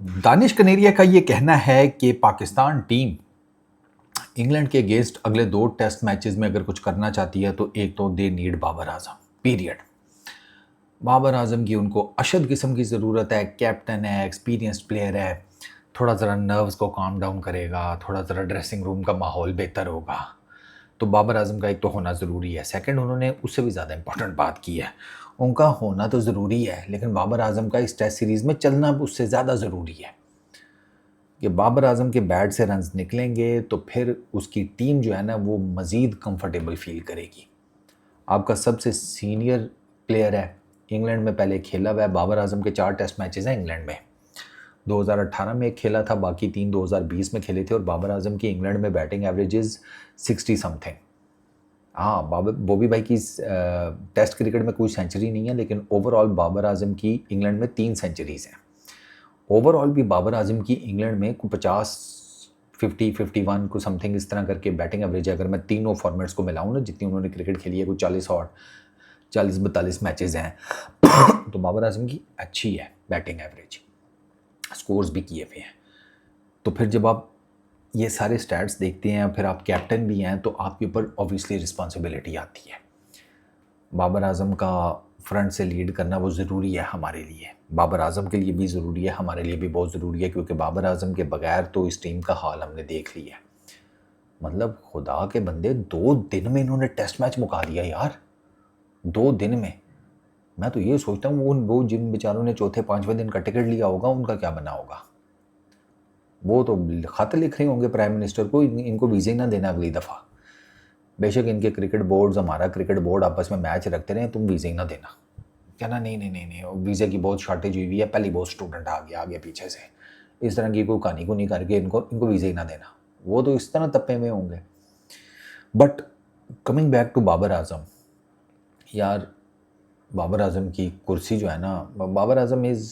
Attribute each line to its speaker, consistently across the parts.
Speaker 1: दानिश कनेरिया का ये कहना है कि पाकिस्तान टीम इंग्लैंड के अगेंस्ट अगले 2 टेस्ट मैचेस में अगर कुछ करना चाहती है तो एक तो they need Babar Azam, period. Babar Azam की उनको अशद किस्म की ज़रूरत है, कैप्टन है, एक्सपीरियंस्ड प्लेयर है, थोड़ा ज़रा नर्व्स को काम डाउन करेगा, थोड़ा ज़रा ड्रेसिंग रूम का माहौल बेहतर होगा, तो बाबर आजम का एक तो होना ज़रूरी है। सेकंड, उन्होंने उससे भी ज़्यादा इंपॉर्टेंट बात की है, उनका होना तो ज़रूरी है लेकिन बाबर आजम का इस टेस्ट सीरीज़ में चलना उससे ज़्यादा ज़रूरी है कि बाबर आजम के बैट से रन्स निकलेंगे तो फिर उसकी टीम जो है ना वो मज़ीद कंफर्टेबल फील करेगी। आपका सबसे सीनियर प्लेयर है, इंग्लैंड में पहले खेला हुआ है, बाबर आजम के 4 टेस्ट मैचेस हैं इंग्लैंड में। 2018 में एक खेला था, बाकी 3 2020 में खेले थे और बाबर आजम की इंग्लैंड में बैटिंग एवरेजेस 60 समथिंग। हाँ, बॉबी भाई की टेस्ट क्रिकेट में कोई सेंचुरी नहीं है लेकिन ओवरऑल बाबर आजम की इंग्लैंड में 3 सेंचुरीज़ हैं। ओवरऑल भी बाबर आजम की इंग्लैंड में को 50 50 51 को समथिंग इस तरह करके बैटिंग एवरेज है। अगर मैं तीनों फॉर्मेट्स को मिलाऊँ ना, जितनी उन्होंने क्रिकेट खेली है, कोई 40-42 मैचेस हैं तो बाबर आजम की अच्छी है बैटिंग एवरेज, स्कोर्स भी किए हुए हैं। तो फिर जब आप ये सारे स्टैट्स देखते हैं, फिर आप कैप्टन भी हैं, तो आपके ऊपर ऑब्वियसली रिस्पॉन्सिबिलिटी आती है। बाबर आजम का फ्रंट से लीड करना वो ज़रूरी है हमारे लिए, बाबर आजम के लिए भी ज़रूरी है, हमारे लिए भी बहुत ज़रूरी है, क्योंकि बाबर आजम के बगैर तो इस टीम का हाल हमने देख लिया है। मतलब खुदा के बंदे, 2 दिन में इन्होंने टेस्ट मैच मुका दिया यार, 2 दिन में। मैं तो ये सोचता हूँ वो जिन बेचारों ने चौथे 5वें दिन का टिकट लिया होगा उनका क्या बना होगा। वो तो ख़त लिख रहे होंगे प्राइम मिनिस्टर को, इनको वीज़ा ही ना देना अगली दफ़ा। बेशक इनके क्रिकेट बोर्ड्स, हमारा क्रिकेट बोर्ड आपस में मैच रखते रहे, तुम वीज़ा ही ना देना। कहना नहीं नहीं नहीं नहीं, वीज़े की बहुत शॉर्टेज हुई है, पहली बहुत स्टूडेंट आ गया आगे पीछे से, इस तरह की कोई कहानी को नहीं करके इनको वीज़ा ही ना देना। वो तो इस तरह तप्पे में होंगे। But coming back to Babar Azam, यार बाबर आजम की कुर्सी जो है ना, बाबर आजम इज़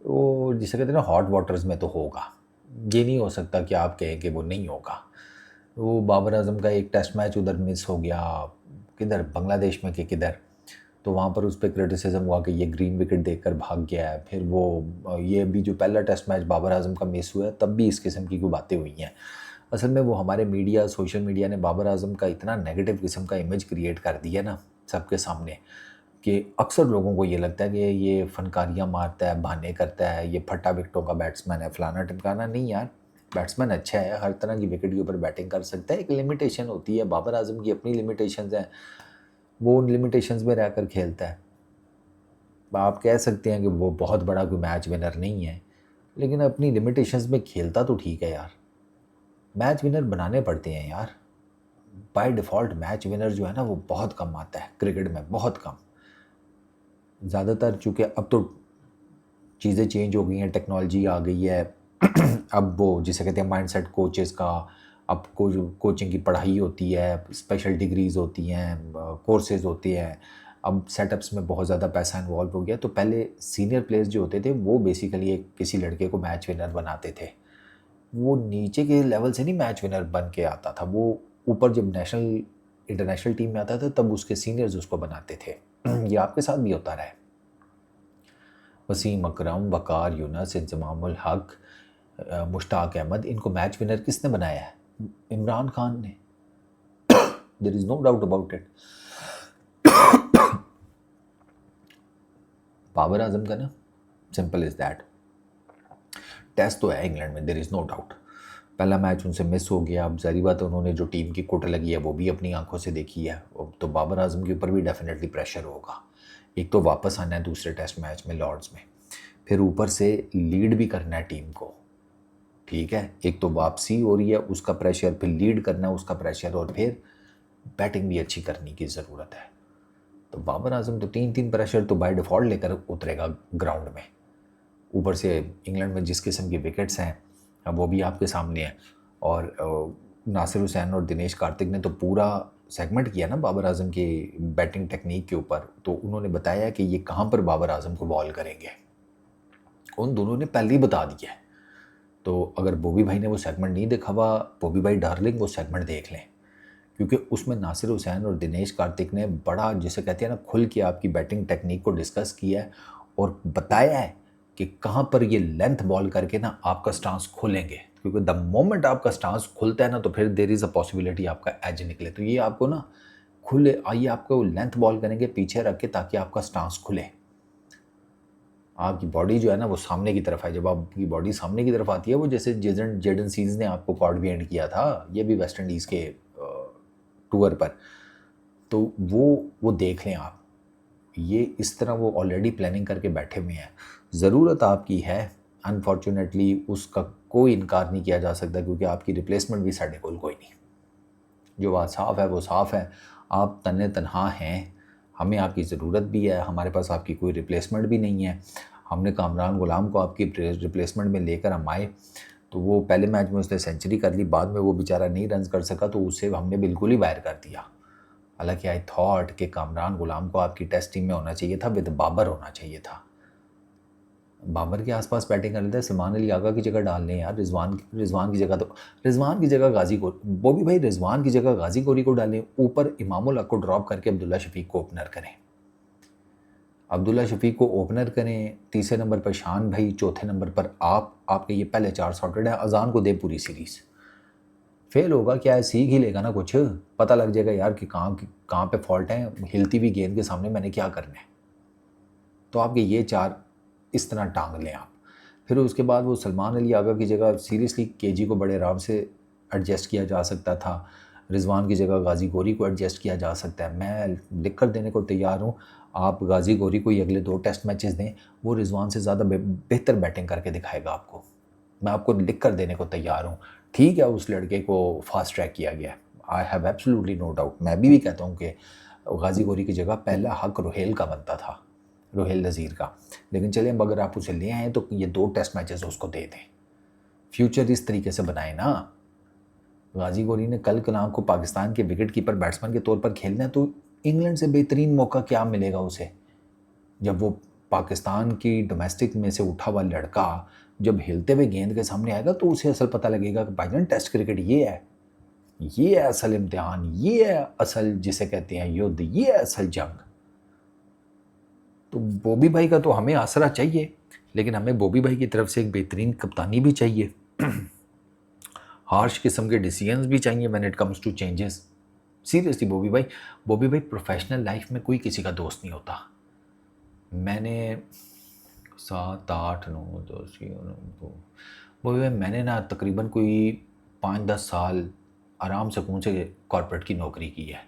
Speaker 1: वो जिसे कहते हैं ना हॉट वाटर्स में तो होगा। ये नहीं हो सकता कि आप कहें कि वो नहीं होगा। वो बाबर आजम का एक टेस्ट मैच उधर मिस हो गया, किधर बांग्लादेश में कि किधर, तो वहाँ पर उस पर क्रिटिसिज्म हुआ कि ये ग्रीन विकेट देखकर भाग गया है। फिर वो ये भी जो पहला टेस्ट मैच बाबर आजम का मिस हुआ है, तब भी इस किस्म की कोई बातें हुई हैं। असल में वो हमारे मीडिया, सोशल मीडिया ने बाबर आजम का इतना नेगेटिव किस्म का इमेज क्रिएट कर दिया ना सबके सामने, कि अक्सर लोगों को ये लगता है कि ये फनकारियाँ मारता है, बहाने करता है, ये फटा विकटों का बैट्समैन है, फलाना टिमकाना। नहीं यार, बैट्समैन अच्छा है, हर तरह की विकेट के ऊपर बैटिंग कर सकता है। एक लिमिटेशन होती है, बाबर आजम की अपनी लिमिटेशंस हैं, वो उन लिमिटेशंस में रहकर खेलता है। आप कह सकते हैं कि वो बहुत बड़ा कोई मैच विनर नहीं है, लेकिन अपनी लिमिटेशंस में खेलता तो ठीक है यार। मैच विनर बनाने पड़ते हैं यार, बाय डिफ़ॉल्ट मैच विनर जो है ना वो बहुत कम आता है क्रिकेट में, बहुत कम। ज़्यादातर चूँकि अब तो चीज़ें चेंज हो गई हैं, टेक्नोलॉजी आ गई है अब वो जिसे कहते हैं माइंडसेट कोचेस का, अब कोचिंग की पढ़ाई होती है, स्पेशल डिग्रीज़ होती हैं, कोर्सेज़ होते हैं, अब सेटअप्स में बहुत ज़्यादा पैसा इन्वॉल्व हो गया। तो पहले सीनियर प्लेयर्स जो होते थे वो बेसिकली एक किसी लड़के को मैच विनर बनाते थे। वो नीचे के लेवल से नहीं मैच विनर बन के आता था, वो ऊपर जब नेशनल इंटरनेशनल टीम में आता था तब उसके सीनियर्स उसको बनाते थे। ये आपके साथ भी होता रहा है। वसीम अकरम, वकार यूनस, इंजमामुल हक, मुश्ताक अहमद, इनको मैच विनर किसने बनाया है? इमरान खान ने। There is no doubt about it. Babar Azam का ना सिंपल इज़ दैट, टेस्ट तो है इंग्लैंड में, देयर इज़ नो डाउट। पहला मैच उनसे मिस हो गया, अब ज़ाहिर बात है उन्होंने जो टीम की कुट लगी है वो भी अपनी आंखों से देखी है, तो बाबर आजम के ऊपर भी डेफिनेटली प्रेशर होगा। एक तो वापस आना है दूसरे टेस्ट मैच में लॉर्ड्स में, फिर ऊपर से लीड भी करना है टीम को, ठीक है। एक तो वापसी हो रही है उसका प्रेशर, फिर लीड करना है उसका प्रेशर, और फिर बैटिंग भी अच्छी करने की ज़रूरत है। तो बाबर आजम तो 3 प्रेशर तो बाय डिफ़ॉल्ट लेकर उतरेगा ग्राउंड में। ऊपर से इंग्लैंड में जिस किस्म की विकेट्स हैं अब वो भी आपके सामने है, और नासिर हुसैन और दिनेश कार्तिक ने तो पूरा सेगमेंट किया ना बाबर आजम की बैटिंग टेक्निक के ऊपर। तो उन्होंने बताया कि ये कहाँ पर बाबर आजम को बॉल करेंगे, उन दोनों ने पहले ही बता दिया है। तो अगर बॉबी भाई ने वो सेगमेंट नहीं देखा हुआ, बॉबी भाई डार्लिंग वो सेगमेंट देख लें, क्योंकि उसमें नासिर हुसैन और दिनेश कार्तिक ने बड़ा जिसे कहते हैं ना खुल के आपकी बैटिंग टेक्निक को डिस्कस किया है और बताया है कि कहाँ पर ये लेंथ बॉल करके ना आपका स्टांस खोलेंगे, क्योंकि द मोमेंट आपका स्टांस खुलता है ना तो फिर देर इज़ अ पॉसिबिलिटी आपका एज निकले। तो ये आपको ना खुले, आइए आपको लेंथ बॉल करेंगे पीछे रख के ताकि आपका स्टांस खुले, आपकी बॉडी जो है ना वो सामने की तरफ आए। जब आपकी बॉडी सामने की तरफ आती है, वो जैसे जेडन सीज ने आपको कॉर्ड भी एंड किया था, ये भी वेस्ट इंडीज़ के टूर पर, तो वो देख लें आप, ये इस तरह वो ऑलरेडी प्लानिंग करके बैठे हुए हैं। ज़रूरत आपकी है, अनफॉर्चुनेटली उसका कोई इनकार नहीं किया जा सकता, क्योंकि आपकी रिप्लेसमेंट भी साढ़े कोल कोई नहीं। जो बात साफ़ है वो साफ़ है, आप तन्ने तनहा हैं, हमें आपकी ज़रूरत भी है, हमारे पास आपकी कोई रिप्लेसमेंट भी नहीं है। हमने कामरान गुलाम को आपकी रिप्लेसमेंट में लेकर हम आए, तो वो पहले मैच में उसने सेंचुरी कर ली, बाद में वो बेचारा नहीं रन कर सका, तो उसे हमने बिल्कुल ही वायर कर दिया। हालांकि आई थॉट कि कामरान गुलाम को आपकी टेस्ट टीम में होना चाहिए था, विद बाबर होना चाहिए था। बाबर के आसपास बैटिंग कर लेते हैं, सलमान अली आगा की जगह डाल लें यार, रिजवान की जगह, तो रिजवान की जगह गाजी को, वो भी भाई रिजवान की जगह गाजी कोरी को डालें, ऊपर इमामुल हक को ड्रॉप करके अब्दुल्ला शफीक को ओपनर करें, अब्दुल्ला शफीक को ओपनर करें, तीसरे नंबर पर शान भाई, चौथे नंबर पर आपके ये पहले 4 सॉर्टेड है, अजान को दे पूरी सीरीज़। फेल होगा क्या है, सीख ही लेगा ना, कुछ पता लग जाएगा यार कि कहाँ पे फॉल्ट है, हिलती हुई गेंद के सामने मैंने क्या करना है। तो आपके ये 4 इस तरह टांग लें आप। फिर उसके बाद वो सलमान अली आगा की जगह सीरियसली केजी को बड़े आराम से एडजस्ट किया जा सकता था, रिजवान की जगह गाजी गोरी को एडजस्ट किया जा सकता है। मैं लिख कर देने को तैयार हूँ, आप गाजी गोरी को ही अगले 2 टेस्ट मैचेस दें, वो रिजवान से ज़्यादा बेहतर बैटिंग करके दिखाएगा आपको, मैं आपको लिख कर देने को तैयार हूँ। ठीक है, उस लड़के को फास्ट ट्रैक किया गया, I have absolutely no doubt. मैं भी कहता हूँ कि गाजी गोरी की जगह पहला हक रोहेल का बनता था, रोहेल नज़ीर का, लेकिन चलिए अगर आप उसे ले आए तो ये 2 टेस्ट मैचेस उसको दे दें, फ्यूचर इस तरीके से बनाए ना। गाजी गोरी ने कल कलाम को पाकिस्तान के विकेट कीपर बैट्समैन के तौर पर खेलना है, तो इंग्लैंड से बेहतरीन मौका क्या मिलेगा उसे, जब वो पाकिस्तान की डोमेस्टिक में से उठा हुआ लड़का जब हिलते हुए गेंद के सामने आएगा तो उसे असल पता लगेगा कि भाईजान टेस्ट क्रिकेट ये है असल इम्तिहान, ये है असल जिसे कहते हैं युद्ध, ये है असल जंग। तो बॉबी भाई का तो हमें आसरा चाहिए, लेकिन हमें बॉबी भाई की तरफ से एक बेहतरीन कप्तानी भी चाहिए, हार्श किस्म के डिसीजंस भी चाहिए when it comes to changes. Seriously Bobby भाई प्रोफेशनल लाइफ में कोई किसी का दोस्त नहीं होता। मैंने 7 8 9 10 बॉबी भाई मैंने ना तकरीबन कोई 5-10 साल आराम सुकून से कॉर्पोरेट की नौकरी की है।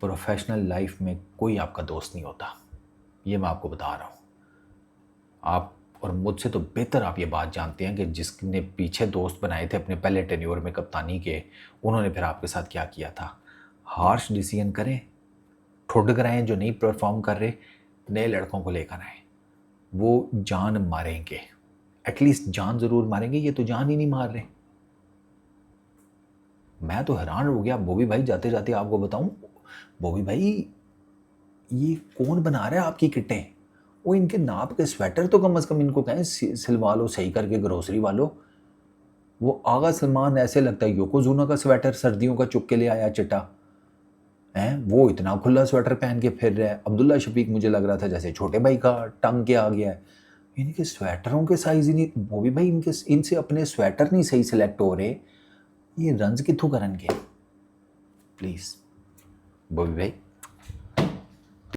Speaker 1: प्रोफेशनल लाइफ में कोई आपका दोस्त नहीं होता, ये मैं आपको बता रहा हूँ। आप और मुझसे तो बेहतर आप ये बात जानते हैं कि जिसने पीछे दोस्त बनाए थे अपने पहले टेन्योर में कप्तानी के, उन्होंने फिर आपके साथ क्या किया था। हार्श डिसीजन करें, ठुड कराएं जो नहीं परफॉर्म कर रहे, नए लड़कों को लेकर आएँ, वो जान मारेंगे, एटलीस्ट जान ज़रूर मारेंगे, ये तो जान ही नहीं मार रहे। मैं तो हैरान हो गया बॉबी भाई, जाते जाते आपको बताऊं, बॉबी भाई ये कौन बना रहा है आपकी किटें, वो इनके नाप के स्वेटर तो कम से कम इनको कहें सिलवा लो सही करके ग्रोसरी वालों। वो आगा सलमान ऐसे लगता है योकोजुना का स्वेटर सर्दियों का चुप के ले आया चिट्टा है, वो इतना खुला स्वेटर पहन के फिर रहा है। अब्दुल्ला शफीक मुझे लग रहा था जैसे छोटे भाई का टंग के आ गया है। इनके स्वेटरों के साइज ही नहीं, बॉबी भाई इनसे अपने स्वेटर नहीं सही सिलेक्ट हो रहे, ये रन्स कितों करन के, प्लीज़ बॉबी भाई